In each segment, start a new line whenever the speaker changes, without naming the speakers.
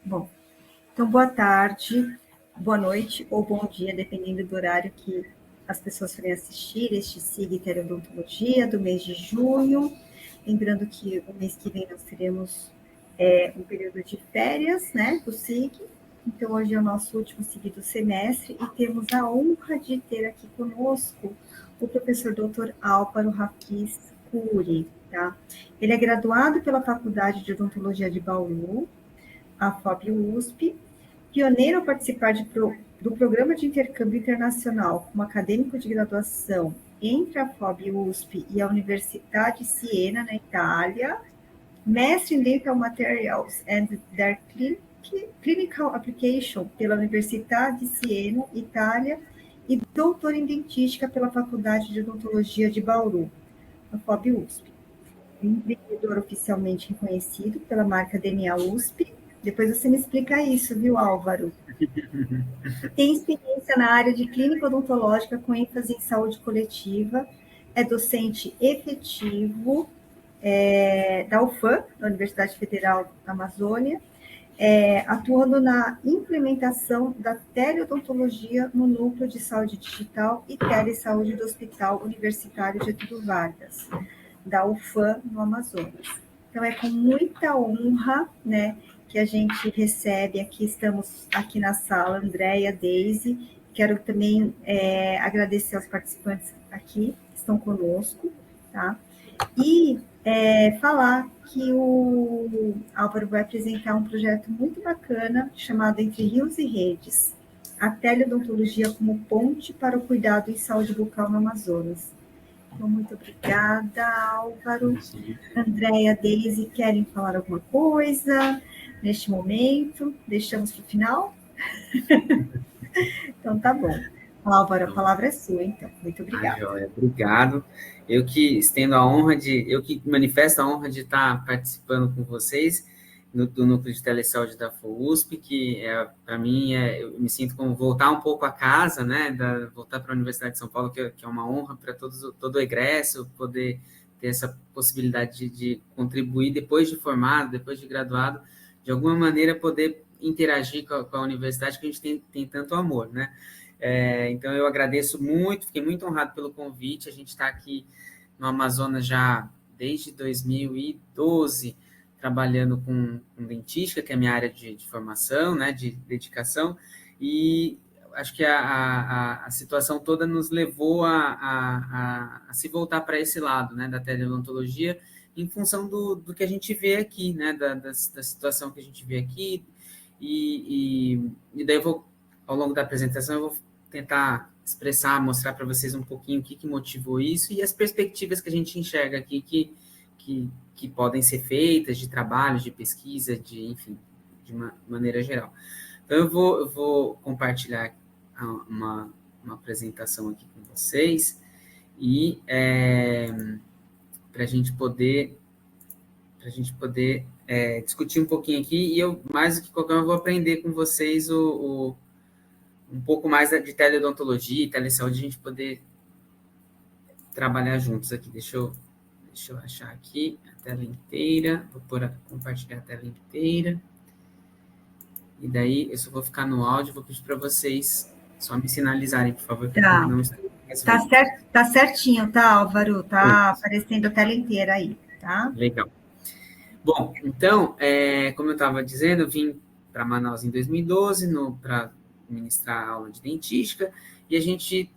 Bom, então boa tarde, boa noite ou bom dia, dependendo do horário que as pessoas forem assistir este SIG Teleodontologia do mês de junho. Lembrando que o mês que vem nós teremos um período de férias, né, do SIG. Então, hoje é o nosso último SIG do semestre e temos a honra de ter aqui conosco o professor Dr. Álvaro Rafiz Cury, tá? Ele é graduado pela Faculdade de Odontologia de Bauru, a FOB-USP, pioneiro ao participar do Programa de Intercâmbio Internacional como acadêmico de graduação entre a FOB-USP e a Universidade Siena, na Itália, mestre em Dental Materials and their Clinical Application pela Universidade Siena, Itália, e doutor em Dentística pela Faculdade de Odontologia de Bauru, a FOB-USP. Empreendedor oficialmente reconhecido pela marca DNA USP. Depois você me explica isso, viu, Álvaro? Tem experiência na área de clínica odontológica com ênfase em saúde coletiva, é docente efetivo da UFAM, da Universidade Federal da Amazônia, atuando na implementação da teleodontologia no núcleo de saúde digital e telesaúde do Hospital Universitário Getúlio Vargas, da UFAM, no Amazonas. Então, é com muita honra, né, que a gente recebe aqui, estamos aqui na sala, Andréia, Deise. Quero também agradecer aos participantes aqui que estão conosco, tá? E falar que o Álvaro vai apresentar um projeto muito bacana chamado Entre Rios e Redes, a teleodontologia como ponte para o cuidado em saúde bucal no Amazonas. Então, muito obrigada, Álvaro. Andréia, Deise, querem falar alguma coisa neste momento? Deixamos para o final? Então, tá bom. Álvaro, a palavra é sua, então. Muito obrigada.
Joia, obrigado. Eu que manifesto a honra de estar participando com vocês do Núcleo de Telesaúde da FOUSP, que para mim, eu me sinto como voltar um pouco a casa, né, voltar para a Universidade de São Paulo, que é uma honra para todo o egresso, poder ter essa possibilidade de contribuir depois de formado, depois de graduado, de alguma maneira poder interagir com a universidade que a gente tem tanto amor, né? Então, eu agradeço muito, fiquei muito honrado pelo convite. A gente está aqui no Amazonas já desde 2012, trabalhando com dentística, que é a minha área de formação, né, de dedicação, e acho que a situação toda nos levou a se voltar para esse lado, né, da teleodontologia, em função do que a gente vê aqui, né, da situação que a gente vê aqui, e daí eu vou, ao longo da apresentação, eu vou tentar expressar, mostrar para vocês um pouquinho o que motivou isso e as perspectivas que a gente enxerga aqui que podem ser feitas de trabalho, de pesquisa, enfim, de uma maneira geral. Então, eu vou compartilhar uma apresentação aqui com vocês e para a gente poder discutir um pouquinho aqui, e eu, mais do que qualquer um, vou aprender com vocês um pouco mais de teleodontologia e telesaúde, a gente poder trabalhar juntos aqui. Deixa eu achar aqui a tela inteira, vou compartilhar a tela inteira, e daí eu só vou ficar no áudio, vou pedir para vocês só me sinalizarem, por favor, que
Tá.
não estou
Tá certinho, tá, Álvaro? Tá aparecendo a tela inteira aí, tá?
Legal. Bom, então, como eu estava dizendo, eu vim para Manaus em 2012 para ministrar aula de dentística, e a gente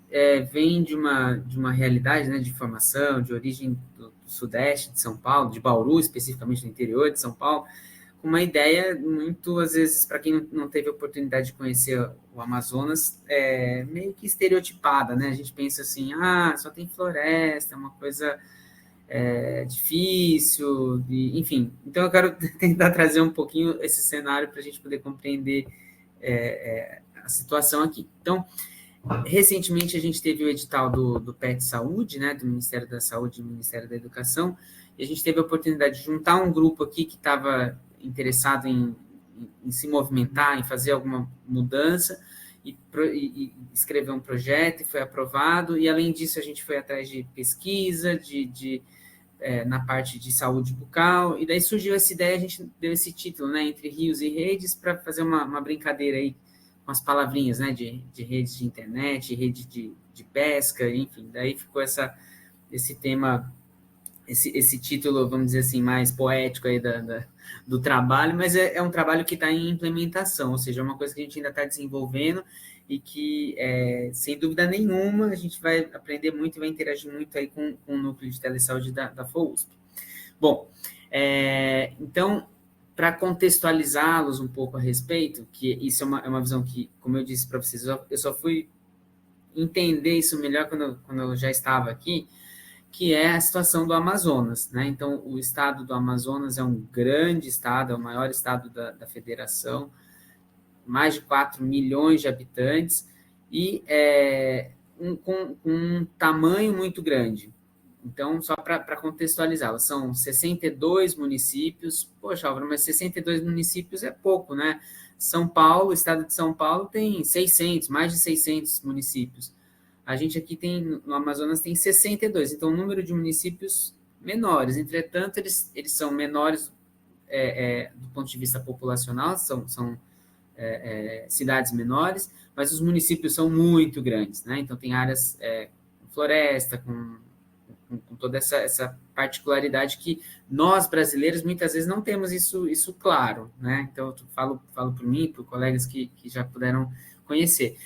vem de uma realidade, né, de formação, de origem do sudeste de São Paulo, de Bauru, especificamente do interior de São Paulo, com uma ideia muito, às vezes, para quem não teve a oportunidade de conhecer o Amazonas, meio que estereotipada, né? A gente pensa assim, só tem floresta, é uma coisa difícil, enfim. Então, eu quero tentar trazer um pouquinho esse cenário para a gente poder compreender a situação aqui. Então, recentemente, a gente teve o edital do PET Saúde, né, do Ministério da Saúde e do Ministério da Educação, e a gente teve a oportunidade de juntar um grupo aqui que estava interessado em se movimentar, em fazer alguma mudança, e escrever um projeto, e foi aprovado, e além disso a gente foi atrás de pesquisa, de na parte de saúde bucal, e daí surgiu essa ideia, a gente deu esse título, né, Entre Rios e Redes, para fazer uma brincadeira aí com as palavrinhas, né, de redes de internet, rede de pesca, enfim, daí ficou esse tema, esse título, vamos dizer assim, mais poético aí do trabalho, mas é um trabalho que está em implementação, ou seja, é uma coisa que a gente ainda está desenvolvendo e que, sem dúvida nenhuma, a gente vai aprender muito e vai interagir muito aí com o núcleo de telesaúde da FOUSP. Bom, então, para contextualizá-los um pouco a respeito, que isso é uma visão que, como eu disse para vocês, eu só fui entender isso melhor quando eu já estava aqui, que é a situação do Amazonas, né? Então, o estado do Amazonas é um grande estado, é o maior estado da federação, mais de 4 milhões de habitantes, e com um tamanho muito grande. Então, só para contextualizá-lo, são 62 municípios. Poxa, Álvaro, mas 62 municípios é pouco, né? São Paulo, o estado de São Paulo tem 600, mais de 600 municípios. A gente aqui no Amazonas tem 62, então o número de municípios menores. Entretanto, eles são menores do ponto de vista populacional, são cidades menores, mas os municípios são muito grandes, né? Então tem áreas com floresta, com toda essa particularidade que nós, brasileiros, muitas vezes não temos isso claro, né? Então, eu falo por mim, por colegas que já puderam conhecer.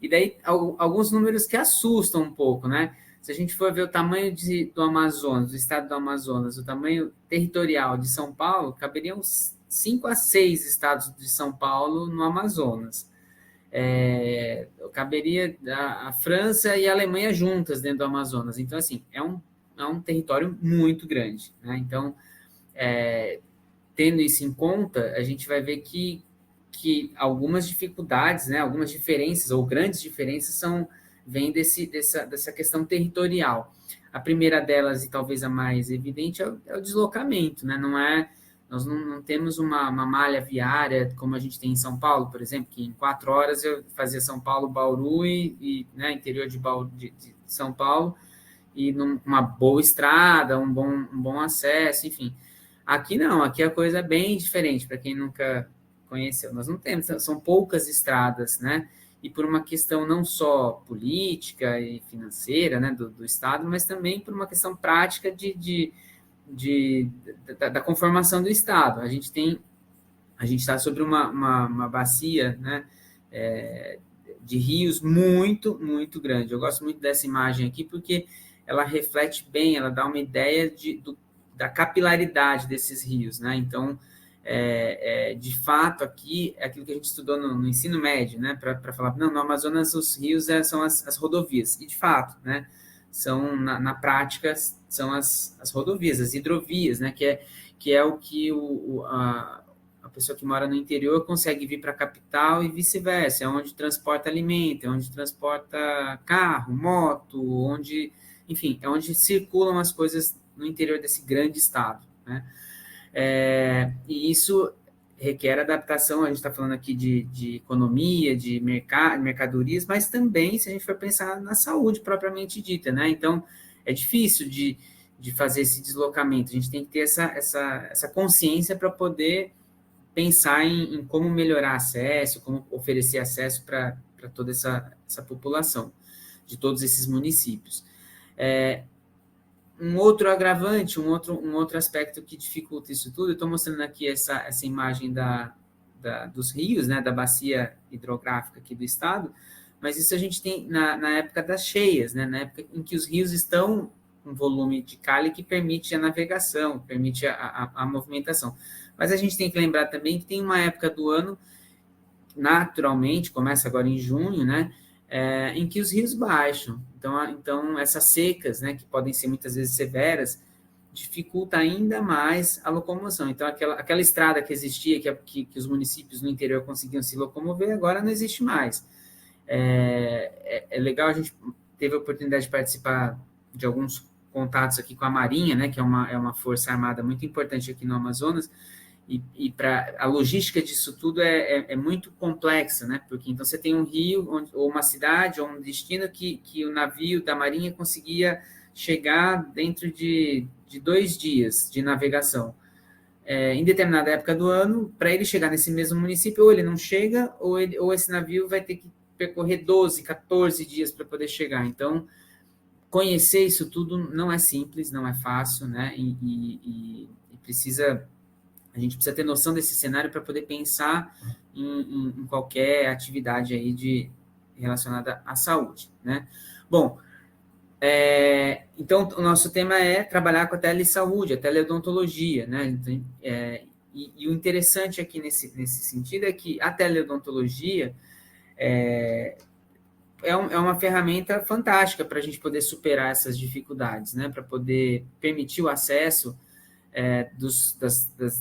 E daí, alguns números que assustam um pouco, né? Se a gente for ver o tamanho do Amazonas, do estado do Amazonas, o tamanho territorial de São Paulo, caberiam 5 a 6 estados de São Paulo no Amazonas. Caberia a França e a Alemanha juntas dentro do Amazonas. Então, assim, é um território muito grande, né? Então, tendo isso em conta, a gente vai ver que algumas dificuldades, né, algumas diferenças, ou grandes diferenças, vêm dessa questão territorial. A primeira delas, e talvez a mais evidente, é o deslocamento, né? Nós não temos uma malha viária como a gente tem em São Paulo, por exemplo, que em 4 horas eu fazia São Paulo, Bauru e né, interior de São Paulo, e numa boa estrada, um bom acesso, enfim. Aqui não, aqui a coisa é bem diferente, para quem nunca conheceu. Nós não temos, são poucas estradas, né? E por uma questão não só política e financeira, né, do Estado, mas também por uma questão prática da conformação do Estado. A gente está sobre uma bacia, né, de rios muito, muito grande. Eu gosto muito dessa imagem aqui porque ela reflete bem, ela dá uma ideia da capilaridade desses rios, né? Então, de fato, aqui é aquilo que a gente estudou no ensino médio, né? Para falar, não, no Amazonas os rios são as rodovias, e de fato, né? São, na prática, são as rodovias, as hidrovias, né? Que é o que a pessoa que mora no interior consegue vir para a capital e vice-versa, é onde transporta alimento, é onde transporta carro, moto, enfim, é onde circulam as coisas no interior desse grande estado, né? E isso requer adaptação, a gente está falando aqui de economia, de mercadorias, mas também, se a gente for pensar na saúde propriamente dita, né? Então, é difícil de fazer esse deslocamento, a gente tem que ter essa consciência para poder pensar em como melhorar acesso, como oferecer acesso para toda essa população de todos esses municípios. Um outro agravante, um outro aspecto que dificulta isso tudo, eu estou mostrando aqui essa imagem dos rios, né, da bacia hidrográfica aqui do estado, mas isso a gente tem na época das cheias, né, na época em que os rios estão com volume de cálice que permite a navegação, permite a movimentação. Mas a gente tem que lembrar também que tem uma época do ano, naturalmente, começa agora em junho, né, em que os rios baixam. Então, essas secas, né, que podem ser muitas vezes severas, dificulta ainda mais a locomoção. Então, aquela estrada que existia, que os municípios no interior conseguiam se locomover, agora não existe mais. É legal, a gente teve a oportunidade de participar de alguns contatos aqui com a Marinha, né, que é uma força armada muito importante aqui no Amazonas, e para a logística disso tudo é muito complexa, né? Porque então você tem um rio ou uma cidade ou um destino que o navio da Marinha conseguia chegar dentro de 2 dias de navegação. Em determinada época do ano, para ele chegar nesse mesmo município, ou ele não chega, ou esse navio vai ter que percorrer 12, 14 dias para poder chegar. Então, conhecer isso tudo não é simples, não é fácil, né? E a gente precisa ter noção desse cenário para poder pensar em qualquer atividade aí relacionada à saúde, né? Bom, então o nosso tema é trabalhar com a telesaúde, a teleodontologia, né? Então, e o interessante aqui nesse sentido é que a teleodontologia é uma ferramenta fantástica para a gente poder superar essas dificuldades, né? Para poder permitir o acesso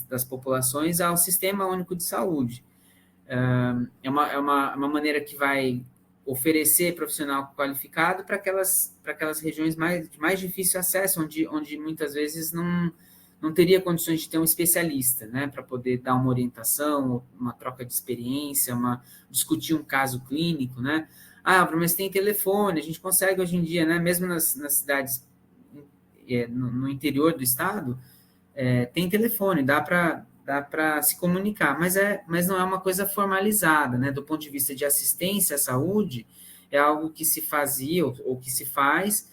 das populações ao Sistema Único de Saúde. É uma maneira que vai oferecer profissional qualificado para aquelas regiões de mais difícil acesso, onde muitas vezes não teria condições de ter um especialista, né, para poder dar uma orientação, uma troca de experiência, discutir um caso clínico, né? Mas tem telefone, a gente consegue hoje em dia, né, mesmo nas cidades no interior do estado, tem telefone, dá para se comunicar, mas não é uma coisa formalizada, né? Do ponto de vista de assistência à saúde, é algo que se fazia ou que se faz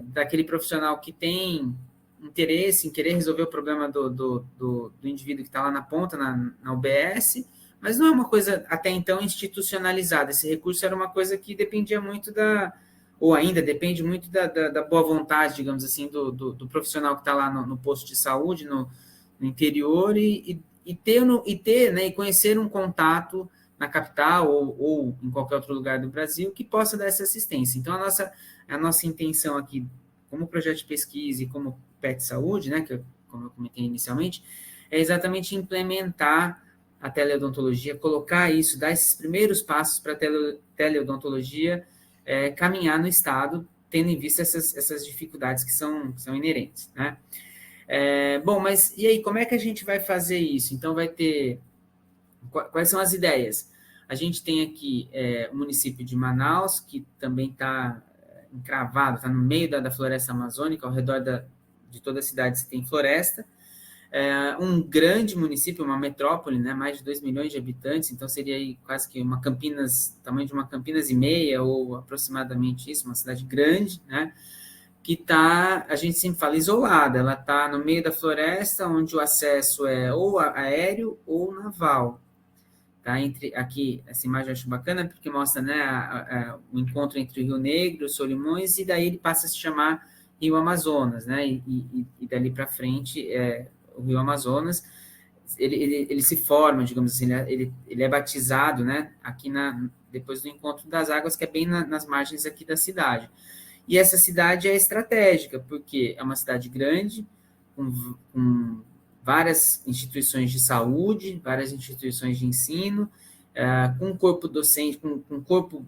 daquele profissional que tem interesse em querer resolver o problema do indivíduo que está lá na ponta, na UBS, mas não é uma coisa até então institucionalizada. Esse recurso era uma coisa que dependia muito ou ainda depende muito da boa vontade, digamos assim, do profissional que está lá no posto de saúde, no interior, e ter, né, e conhecer um contato na capital ou em qualquer outro lugar do Brasil que possa dar essa assistência. Então, a nossa intenção aqui, como projeto de pesquisa e como PET Saúde, né, como eu comentei inicialmente, é exatamente implementar a teleodontologia, colocar isso, dar esses primeiros passos para a teleodontologia caminhar no Estado, tendo em vista essas dificuldades que são inerentes, né? Bom, mas e aí, como é que a gente vai fazer isso? Então, vai ter... Quais são as ideias? A gente tem aqui o município de Manaus, que também está encravado, está no meio da floresta amazônica, ao redor de toda a cidade se tem floresta. Um grande município, uma metrópole, né, mais de 2 milhões de habitantes, então seria aí quase que uma Campinas, tamanho de uma Campinas e meia, ou aproximadamente isso, uma cidade grande, né, que está, a gente sempre fala, isolada, ela está no meio da floresta, onde o acesso é ou aéreo ou naval. Tá? Aqui, essa imagem eu acho bacana, porque mostra, né, o encontro entre o Rio Negro, os Solimões, e daí ele passa a se chamar Rio Amazonas, né, e dali para frente, o Rio Amazonas, ele se forma, digamos assim, ele é batizado, né, aqui depois do encontro das águas, que é bem nas margens aqui da cidade. E essa cidade é estratégica, porque é uma cidade grande, com várias instituições de saúde, várias instituições de ensino, com um corpo docente, com um corpo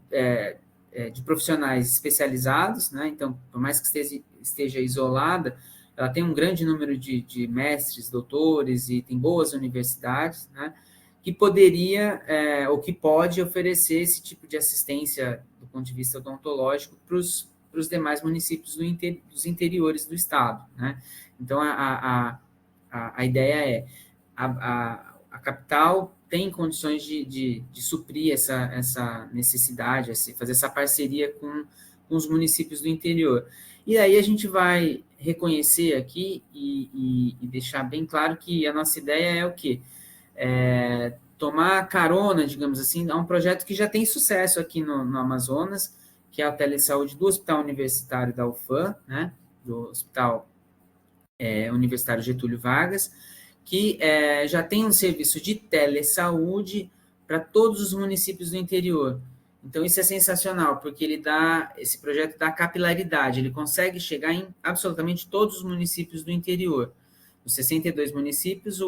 de profissionais especializados, né? Então, por mais que esteja isolada, ela tem um grande número de mestres, doutores, e tem boas universidades, né? Que poderia, ou que pode oferecer esse tipo de assistência do ponto de vista odontológico para os demais municípios dos interiores do estado, né? Então, a ideia a capital tem condições de suprir essa necessidade, fazer essa parceria com os municípios do interior. E aí a gente vai reconhecer aqui e deixar bem claro que a nossa ideia é o quê? Tomar carona, digamos assim, a um projeto que já tem sucesso aqui no Amazonas, que é a telesaúde do Hospital Universitário da UFAM, né, do Hospital Universitário Getúlio Vargas, que já tem um serviço de telesaúde para todos os municípios do interior. Então, isso é sensacional, porque esse projeto dá capilaridade, ele consegue chegar em absolutamente todos os municípios do interior. Os 62 municípios,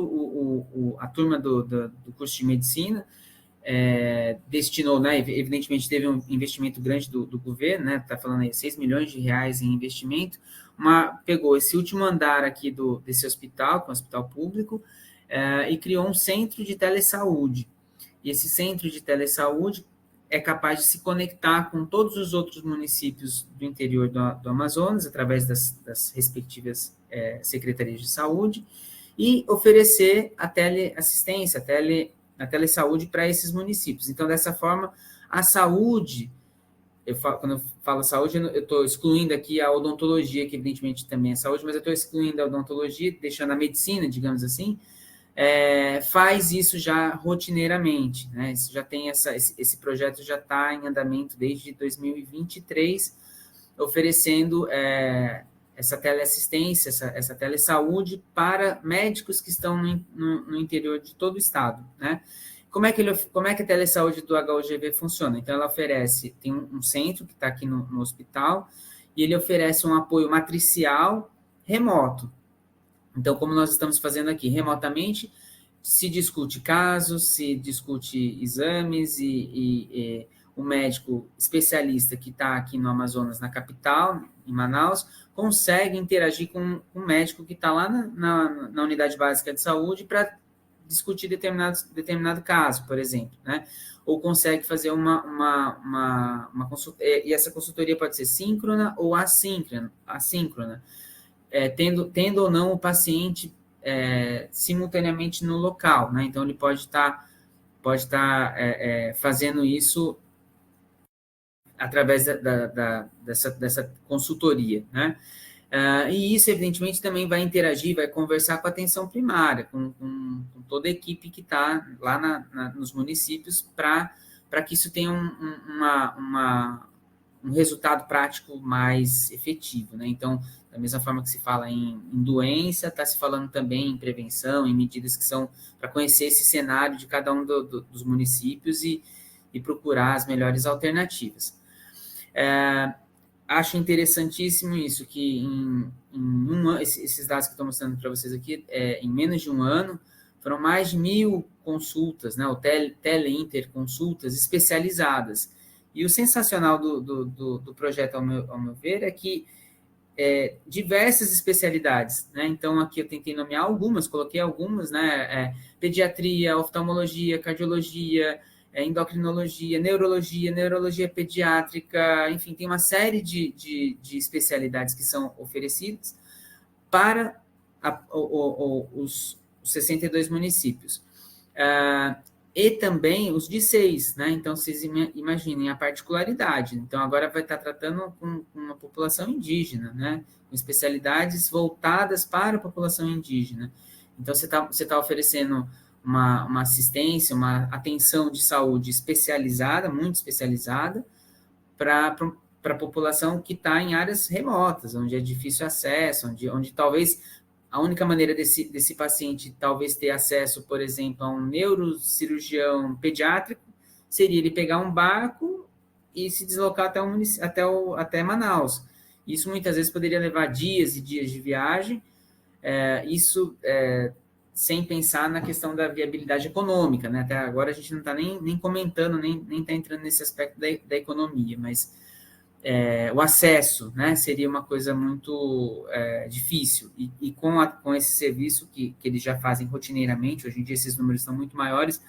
a turma do curso de medicina destinou, né, evidentemente teve um investimento grande do governo, né, está falando aí 6 milhões de reais em investimento, pegou esse último andar aqui desse hospital, que é um hospital público, e criou um centro de telesaúde. E esse centro de telesaúde é capaz de se conectar com todos os outros municípios do interior do Amazonas, através das respectivas secretarias de saúde, e oferecer a teleassistência, a telesaúde para esses municípios. Então, dessa forma, a saúde, quando eu falo saúde, eu estou excluindo aqui a odontologia, que evidentemente também é saúde, mas eu estou excluindo a odontologia, deixando a medicina, digamos assim, faz isso já rotineiramente, né? Isso já tem esse projeto já está em andamento desde 2023, oferecendo essa teleassistência, essa telesaúde para médicos que estão no interior de todo o estado, né? Como é que a telesaúde do HUGV funciona? Então, ela tem um centro que está aqui no hospital, e ele oferece um apoio matricial remoto. Então, como nós estamos fazendo aqui, remotamente, se discute casos, se discute exames, e o médico especialista que está aqui no Amazonas, na capital, em Manaus, consegue interagir com o médico que está lá na unidade básica de saúde para discutir determinado caso, por exemplo, né? Ou consegue fazer uma consultoria, e essa consultoria pode ser síncrona ou assíncrona, tendo ou não o paciente simultaneamente no local, né? Então, ele pode estar fazendo isso através dessa consultoria, né? E isso, evidentemente, também vai interagir, vai conversar com a atenção primária, com toda a equipe que está lá nos municípios, para que isso tenha um resultado prático mais efetivo, né? Então, da mesma forma que se fala em doença, está se falando também em prevenção, em medidas que são para conhecer esse cenário de cada um dos municípios e procurar as melhores alternativas. Acho interessantíssimo isso, que em um ano, esses dados que estou mostrando para vocês aqui, em menos de um ano, foram mais de 1.000 consultas, né, ou teleinterconsultas especializadas. E o sensacional do projeto, ao meu ver, é que diversas especialidades, né? Então, aqui eu tentei nomear algumas, coloquei algumas, né? Pediatria, oftalmologia, cardiologia, endocrinologia, neurologia pediátrica, enfim, tem uma série de especialidades que são oferecidas para os 62 municípios. E também os de 6, né? Então, vocês imaginem a particularidade. Então, agora vai estar tratando com uma população indígena, né? Com especialidades voltadas para a população indígena. Então, você tá oferecendo uma assistência, uma atenção de saúde especializada, muito especializada, para a população que está em áreas remotas, onde é difícil acesso, onde talvez a única maneira desse paciente talvez ter acesso, por exemplo, a um neurocirurgião pediátrico, seria ele pegar um barco e se deslocar até Manaus. Isso muitas vezes poderia levar dias e dias de viagem, sem pensar na questão da viabilidade econômica, né? Até agora a gente não está nem comentando, nem está entrando nesse aspecto da economia, mas o acesso, né, seria uma coisa muito difícil, e com esse serviço que eles já fazem rotineiramente, hoje em dia esses números estão muito maiores,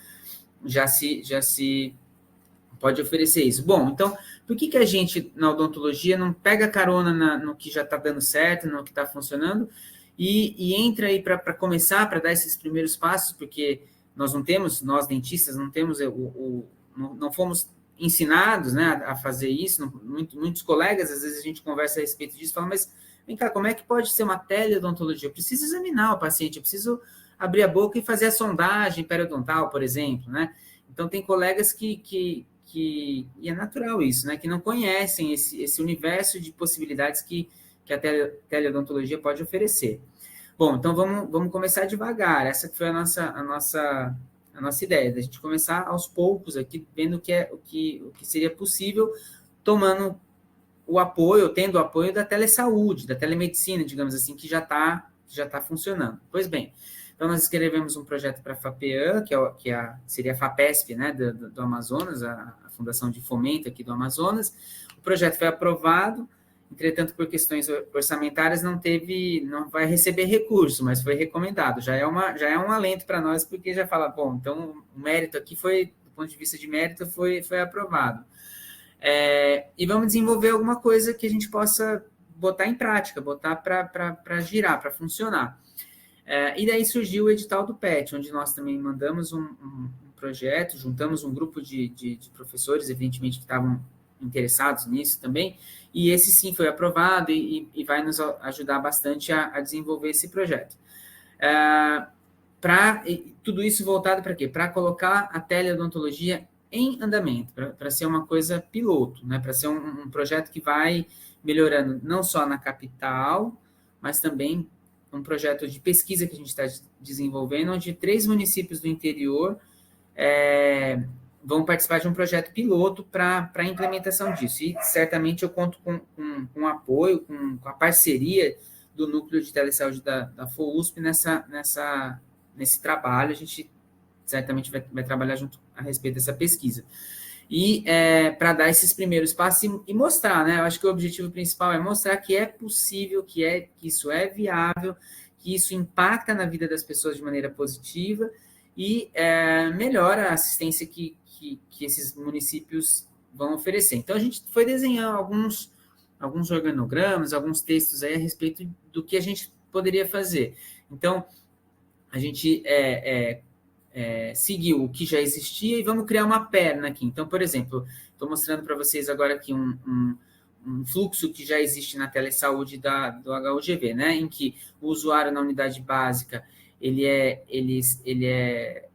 já se pode oferecer isso. Bom, então, por que a gente, na odontologia, não pega carona no que já está dando certo, no que está funcionando, e entra aí para começar, para dar esses primeiros passos, porque nós dentistas, não fomos ensinados, né, a fazer isso, muitos colegas, às vezes a gente conversa a respeito disso, fala, mas vem cá, como é que pode ser uma teleodontologia? Eu preciso examinar o paciente, eu preciso abrir a boca e fazer a sondagem periodontal, por exemplo, né? Então, tem colegas que e é natural isso, né, que não conhecem esse universo de possibilidades que a teleodontologia pode oferecer. Bom, então vamos começar devagar. Essa foi a nossa ideia, da gente começar aos poucos aqui, vendo o que seria possível, tomando tendo o apoio da telesaúde, da telemedicina, digamos assim, que já está funcionando. Pois bem, então nós escrevemos um projeto para a FAPEAM, seria a FAPESP, né, do Amazonas, a Fundação de Fomento aqui do Amazonas. O projeto foi aprovado, entretanto, por questões orçamentárias, não vai receber recurso, mas foi recomendado. Já é um alento para nós, porque já fala, bom, então o mérito aqui foi do ponto de vista de mérito, foi aprovado. E vamos desenvolver alguma coisa que a gente possa botar em prática, botar para girar, para funcionar. E daí surgiu o edital do PET, onde nós também mandamos um projeto, juntamos um grupo de professores, evidentemente, que estavam interessados nisso também, e esse sim foi aprovado e vai nos ajudar bastante a desenvolver esse projeto. Tudo isso voltado para quê? Para colocar a teleodontologia em andamento, para ser uma coisa piloto, né? Para ser um projeto que vai melhorando não só na capital, mas também um projeto de pesquisa que a gente está desenvolvendo, onde 3 municípios do interior vão participar de um projeto piloto para a implementação disso. E certamente eu conto com o apoio, com a parceria do Núcleo de Telesaúde da FOUSP nesse trabalho. A gente certamente vai trabalhar junto a respeito dessa pesquisa. E para dar esses primeiros passos e mostrar, né? Eu acho que o objetivo principal é mostrar que é possível, que isso é viável, que isso impacta na vida das pessoas de maneira positiva e melhora a assistência que esses municípios vão oferecer. Então, a gente foi desenhar alguns organogramas, alguns textos aí a respeito do que a gente poderia fazer. Então, a gente seguiu o que já existia e vamos criar uma perna aqui. Então, por exemplo, estou mostrando para vocês agora aqui um fluxo que já existe na telesaúde do HUGV, né? Em que o usuário na unidade básica ele é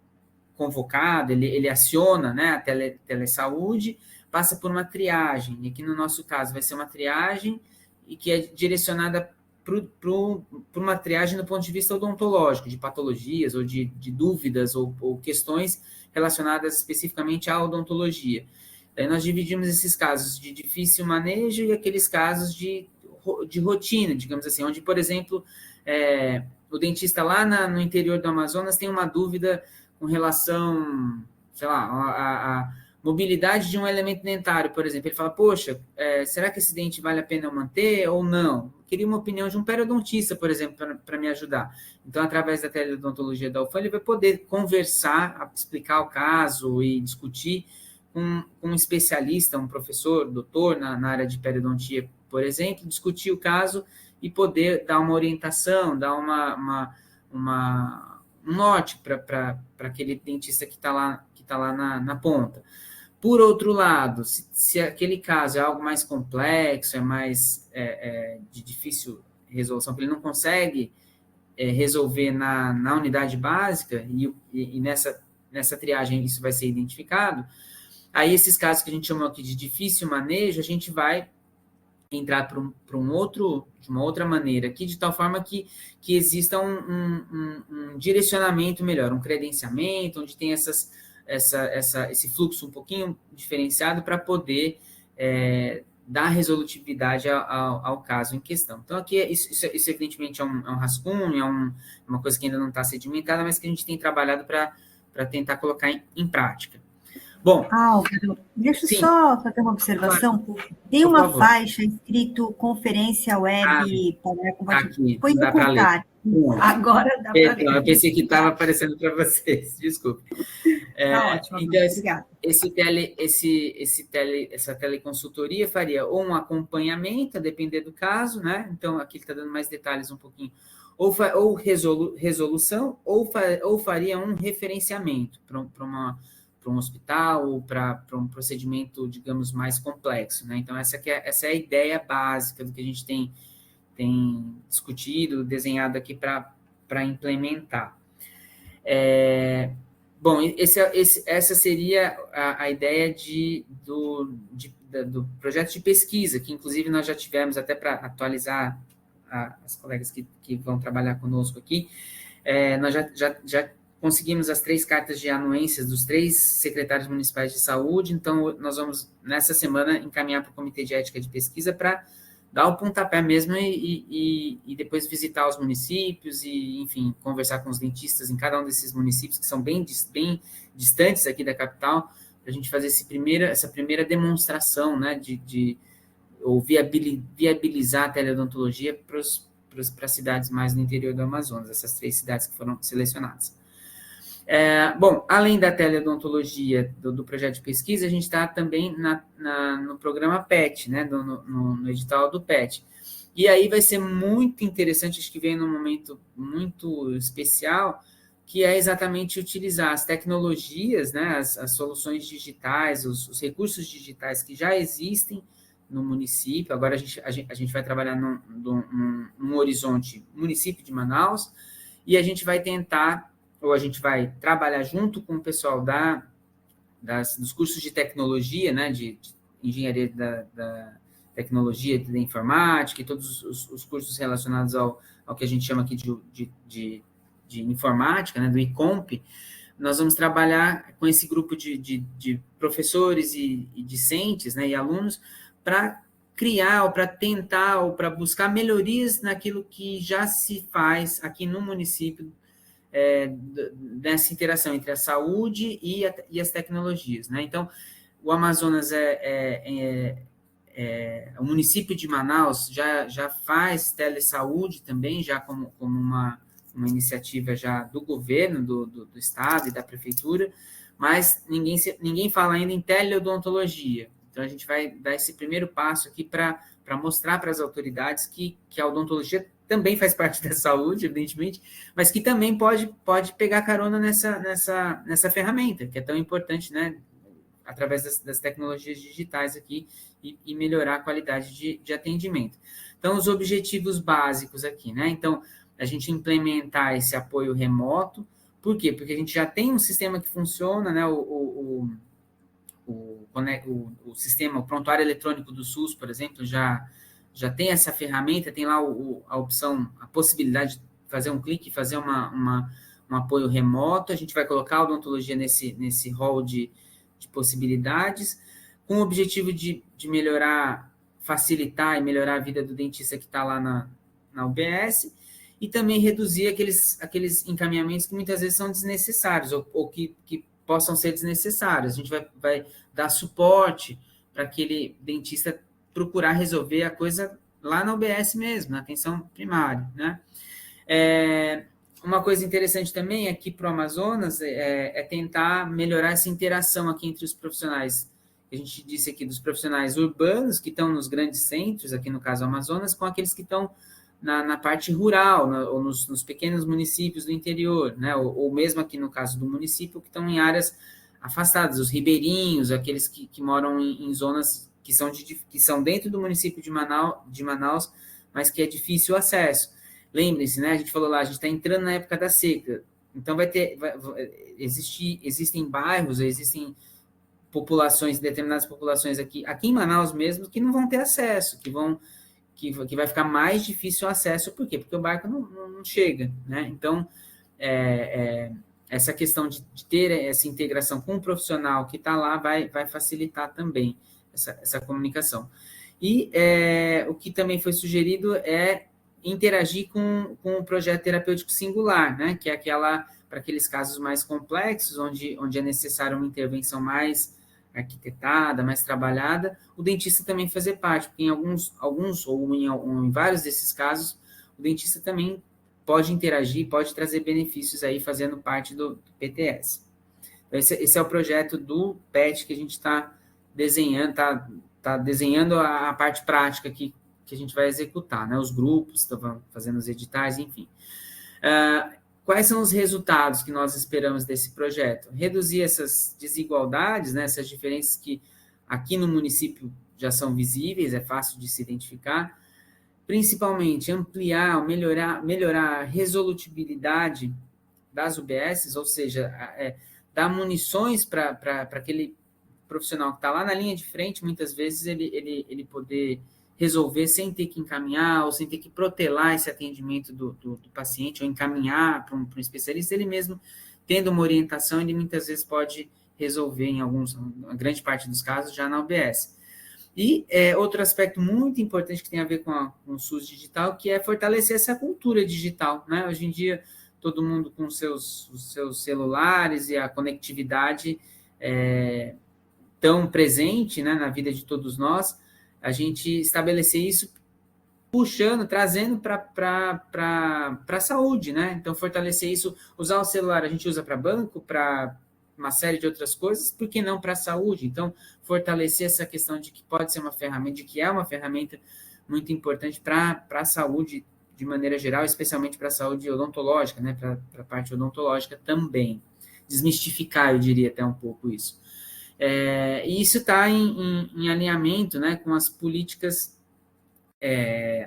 convocado, ele aciona, né, a telesaúde, passa por uma triagem. E aqui no nosso caso vai ser uma triagem e que é direcionada para uma triagem do ponto de vista odontológico, de patologias ou de dúvidas ou questões relacionadas especificamente à odontologia. Daí nós dividimos esses casos de difícil manejo e aqueles casos de rotina, digamos assim, onde, por exemplo, o dentista lá no interior do Amazonas tem uma dúvida com relação, sei lá, a mobilidade de um elemento dentário, por exemplo. Ele fala, poxa, será que esse dente vale a pena eu manter ou não? Eu queria uma opinião de um periodontista, por exemplo, para me ajudar. Então, através da teleodontologia da UFAM, ele vai poder conversar, explicar o caso e discutir com um especialista, um professor, doutor na área de periodontia, por exemplo, discutir o caso e poder dar uma orientação, dar um norte para aquele dentista que está lá na ponta. Por outro lado, se aquele caso é algo mais complexo, é mais de difícil resolução, que ele não consegue resolver na unidade básica, e nessa triagem isso vai ser identificado, aí esses casos que a gente chamou aqui de difícil manejo, a gente vai entrar de uma outra maneira aqui, de tal forma que exista um direcionamento melhor, um credenciamento, onde tem esse fluxo um pouquinho diferenciado para poder dar resolutividade ao caso em questão. Então, aqui, isso evidentemente é um rascunho, é uma coisa que ainda não está sedimentada, mas que a gente tem trabalhado para tentar colocar em prática. Bom,
Álvaro, deixa eu só fazer uma observação. Tem uma faixa escrito conferência web
aqui,
foi ocultar. Agora dá para ler.
Eu pensei que estava aparecendo para vocês, desculpe.
Tá ótimo,
então,
obrigada.
Essa teleconsultoria faria ou um acompanhamento, a depender do caso, né? Então, aqui ele está dando mais detalhes um pouquinho. Ou resolução, ou faria um referenciamento para um hospital ou para um procedimento, digamos, mais complexo, né? Então, essa é a ideia básica do que a gente tem discutido, desenhado aqui para implementar. Bom, essa seria a ideia do projeto de pesquisa, que inclusive nós já tivemos até para atualizar as colegas que vão trabalhar conosco aqui, nós já conseguimos as 3 cartas de anuências dos 3 secretários municipais de saúde, então nós vamos, nessa semana, encaminhar para o Comitê de Ética de Pesquisa para dar o pontapé mesmo e depois visitar os municípios e, enfim, conversar com os dentistas em cada um desses municípios, que são bem distantes aqui da capital, para a gente fazer essa primeira demonstração, né, ou viabilizar a teleodontologia para as cidades mais no interior do Amazonas, essas 3 cidades que foram selecionadas. Bom, além da teleodontologia do projeto de pesquisa, a gente está também no programa PET, né, no edital do PET. E aí vai ser muito interessante, acho que vem num momento muito especial, que é exatamente utilizar as tecnologias, né, as soluções digitais, os recursos digitais que já existem no município. Agora a gente vai trabalhar num horizonte município de Manaus, e a gente vai tentar, ou a gente vai trabalhar junto com o pessoal dos cursos de tecnologia, né, de engenharia da tecnologia, da informática, e todos os cursos relacionados ao que a gente chama aqui de informática, né, do ICOMP. Nós vamos trabalhar com esse grupo de professores e discentes, né, e alunos, para criar, ou para tentar, ou para buscar melhorias naquilo que já se faz aqui no município, nessa interação entre a saúde e as tecnologias, né? Então, o Amazonas o município de Manaus já faz telesaúde também, já como uma iniciativa já do governo, do estado e da prefeitura, mas ninguém fala ainda em teleodontologia. Então, a gente vai dar esse primeiro passo aqui para mostrar para as autoridades que a odontologia também faz parte da saúde, evidentemente, mas que também pode pegar carona nessa ferramenta, que é tão importante, né, através das tecnologias digitais aqui, e melhorar a qualidade de atendimento. Então, os objetivos básicos aqui, né? Então, a gente implementar esse apoio remoto. Por quê? Porque a gente já tem um sistema que funciona, né? O sistema, o prontuário eletrônico do SUS, por exemplo, já tem essa ferramenta, tem lá a opção, a possibilidade de fazer um clique, fazer um apoio remoto. A gente vai colocar a odontologia nesse rol de possibilidades, com o objetivo de melhorar, facilitar e melhorar a vida do dentista que está lá na UBS, e também reduzir aqueles encaminhamentos que muitas vezes são desnecessários, ou que possam ser desnecessários. A gente vai dar suporte para aquele dentista procurar resolver a coisa lá na UBS mesmo, na atenção primária, né? Uma coisa interessante também aqui para o Amazonas é tentar melhorar essa interação aqui entre os profissionais. A gente disse aqui dos profissionais urbanos, que estão nos grandes centros, aqui no caso Amazonas, com aqueles que estão na parte rural, ou nos pequenos municípios do interior, né? Ou mesmo aqui no caso do município, que estão em áreas afastadas, os ribeirinhos, aqueles que moram em zonas que são dentro do município de Manaus, mas que é difícil o acesso. Lembrem-se, né? A gente falou lá, a gente está entrando na época da seca, então existem bairros, existem determinadas populações aqui em Manaus mesmo, que não vão ter acesso, que vai ficar mais difícil o acesso. Por quê? Porque o barco não chega, né? Então, essa questão de ter essa integração com o profissional que está lá vai facilitar também essa comunicação. E o que também foi sugerido é interagir com o projeto terapêutico singular, né? Que é para aqueles casos mais complexos, onde é necessária uma intervenção mais arquitetada, mais trabalhada, o dentista também fazer parte, porque em alguns ou em vários desses casos, o dentista também pode interagir, pode trazer benefícios aí fazendo parte do PTS. Então, esse é o projeto do PET que a gente está desenhando, tá desenhando a parte prática que a gente vai executar, né? Os grupos estão fazendo os editais, enfim. Quais são os resultados que nós esperamos desse projeto? Reduzir essas desigualdades, né? Essas diferenças que aqui no município já são visíveis, é fácil de se identificar. Principalmente ampliar, melhorar a resolutibilidade das UBSs, ou seja, dar munições para aquele profissional que está lá na linha de frente, muitas vezes ele poder resolver sem ter que encaminhar, ou sem ter que protelar esse atendimento do paciente, ou encaminhar para um especialista. Ele mesmo, tendo uma orientação, ele muitas vezes pode resolver, na grande parte dos casos, já na UBS. E outro aspecto muito importante que tem a ver com o SUS digital, que é fortalecer essa cultura digital, né? Hoje em dia, todo mundo com os seus celulares, e a conectividade tão presente, né, na vida de todos nós. A gente estabelecer isso puxando, trazendo para a saúde, né? Então, fortalecer isso, usar o celular, a gente usa para banco, para uma série de outras coisas, por que não para a saúde? Então, fortalecer essa questão de que pode ser uma ferramenta, de que é uma ferramenta muito importante para a saúde de maneira geral, especialmente para a saúde odontológica, né? Para a parte odontológica também. Desmistificar, eu diria até um pouco isso. E isso está em alinhamento, né, com as políticas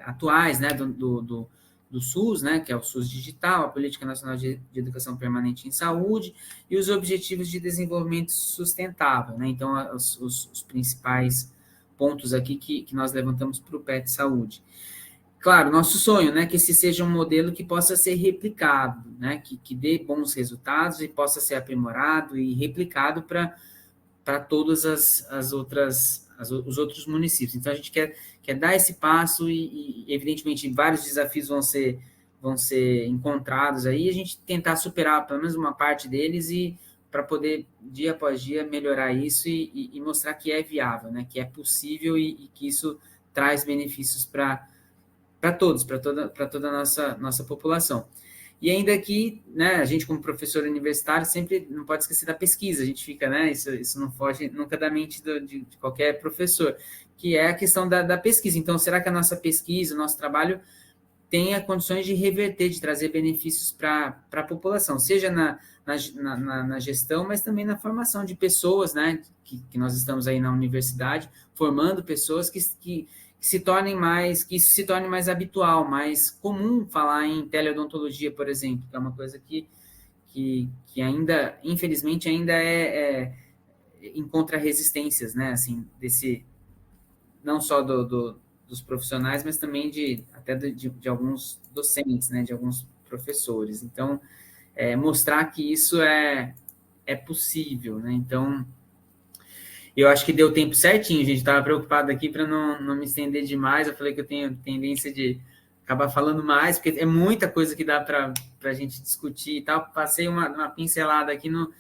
atuais, né, do SUS, né, que é o SUS digital, a Política Nacional de Educação Permanente em Saúde e os Objetivos de Desenvolvimento Sustentável, né? Então, os principais pontos aqui que nós levantamos para o PET Saúde. Claro, nosso sonho, né, que esse seja um modelo que possa ser replicado, né, que dê bons resultados e possa ser aprimorado e replicado para todas os outros municípios. Então, a gente quer dar esse passo evidentemente, vários desafios vão ser encontrados aí, a gente tentar superar pelo menos uma parte deles e para poder, dia após dia, melhorar isso e mostrar que é viável, né? Que é possível e que isso traz benefícios para todos, para toda a nossa população. E ainda que, né, a gente como professor universitário sempre não pode esquecer da pesquisa, a gente fica, né, isso não foge nunca da mente de qualquer professor, que é a questão da pesquisa. Então, será que a nossa pesquisa, o nosso trabalho tenha condições de reverter, de trazer benefícios para a população, seja na gestão, mas também na formação de pessoas, né, que nós estamos aí na universidade, formando pessoas que se tornem que isso se torne mais habitual, mais comum falar em teleodontologia, por exemplo, que é uma coisa que ainda, infelizmente, ainda encontra resistências, né, assim, não só dos profissionais, mas também até de alguns docentes, né, de alguns professores. Então, mostrar que isso é possível, né, então... Eu acho que deu tempo certinho, gente. Estava preocupado aqui para não me estender demais. Eu falei que eu tenho tendência de acabar falando mais, porque é muita coisa que dá para a gente discutir e tal. Passei uma pincelada aqui no